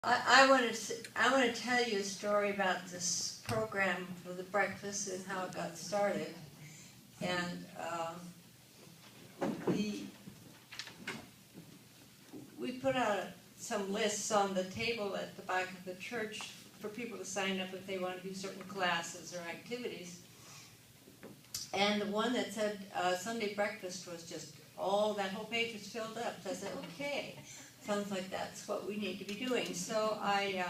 I want to tell you a story about this program for the breakfast and how it got started. And we put out some lists on the table at the back of the church for people to sign up if they want to do certain classes or activities. And the one that said Sunday breakfast was just that whole page was filled up. So I said, okay, sounds like that's what we need to be doing. So I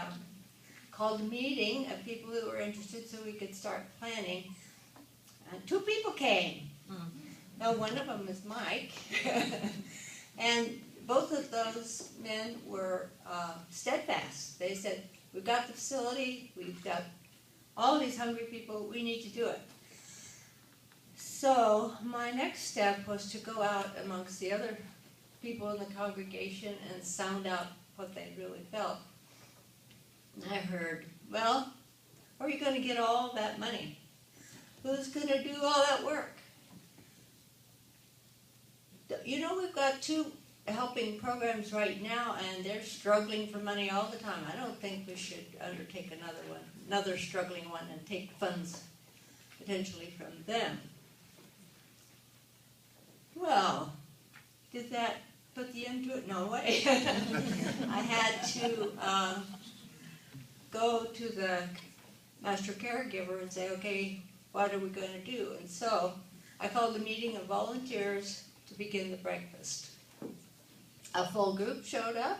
called a meeting of people who were interested so we could start planning. And 2 people came. Now, one of them is Mike. And both of those men were steadfast. They said, we've got the facility, we've got all these hungry people, we need to do it. So my next step was to go out amongst the other people in the congregation and sound out what they really felt. And I heard, well, where are you going to get all that money? Who's going to do all that work? You know, we've got 2 helping programs right now, and they're struggling for money all the time. I don't think we should undertake another struggling one, and take funds potentially from them. Well, did that put the end to it? No way. I had to go to the master caregiver and say, okay, what are we going to do? And so I called a meeting of volunteers to begin the breakfast. A full group showed up,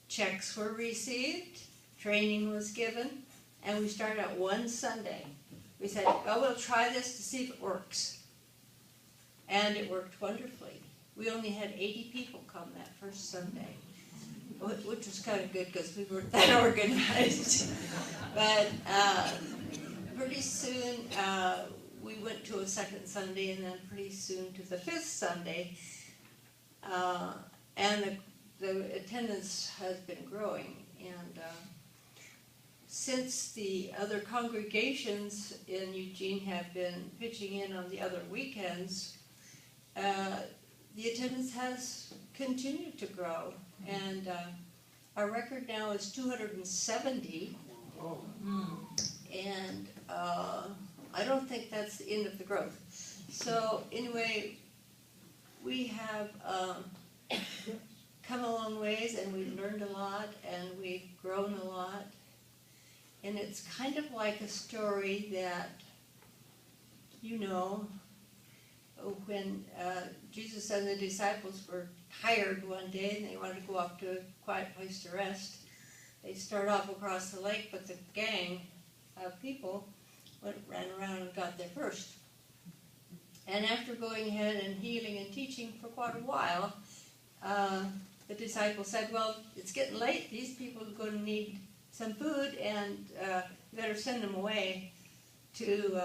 checks were received, training was given, and we started out one Sunday. We said, well, we'll try this to see if it works. And it worked wonderfully. We only had 80 people come that first Sunday, which was kind of good because we weren't that organized. But pretty soon we went to a second Sunday, and then pretty soon to the 5th Sunday. And the attendance has been growing. And since the other congregations in Eugene have been pitching in on the other weekends, the attendance has continued to grow, and our record now is 270, and I don't think that's the end of the growth. So anyway, we have come a long ways, and we've learned a lot, and we've grown a lot, and it's kind of like a story that, you know, when Jesus and the disciples were tired one day and they wanted to go off to a quiet place to rest, they started off across the lake, but the gang of people ran around and got there first. And after going ahead and healing and teaching for quite a while, the disciples said, well, it's getting late, these people are going to need some food, and you better send them away to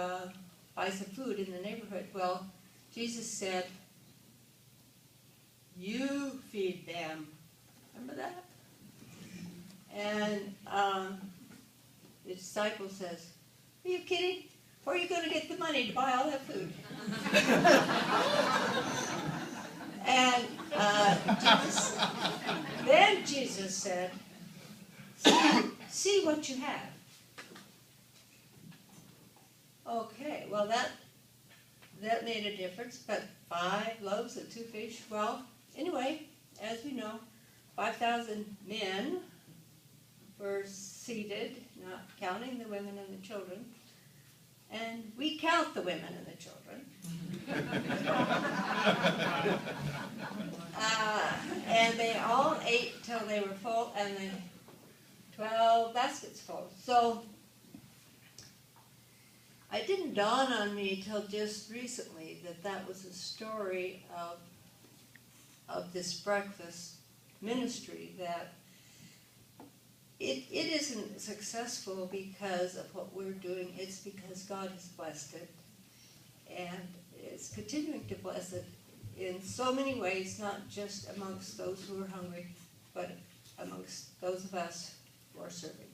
buy some food in the neighborhood. Well, Jesus said, you feed them. Remember that? And the disciple says, are you kidding? Where are you going to get the money to buy all that food? And then Jesus said, see what you have. Okay, well that made a difference, but 5 loaves and 2 fish. Well, anyway, as we know, 5,000 men were seated, not counting the women and the children. And we count the women and the children. And they all ate till they were full, and then 12 baskets full. So it didn't dawn on me till just recently that was a story of this breakfast ministry, that it isn't successful because of what we're doing. It's because God has blessed it, and it's continuing to bless it in so many ways, not just amongst those who are hungry, but amongst those of us who are serving.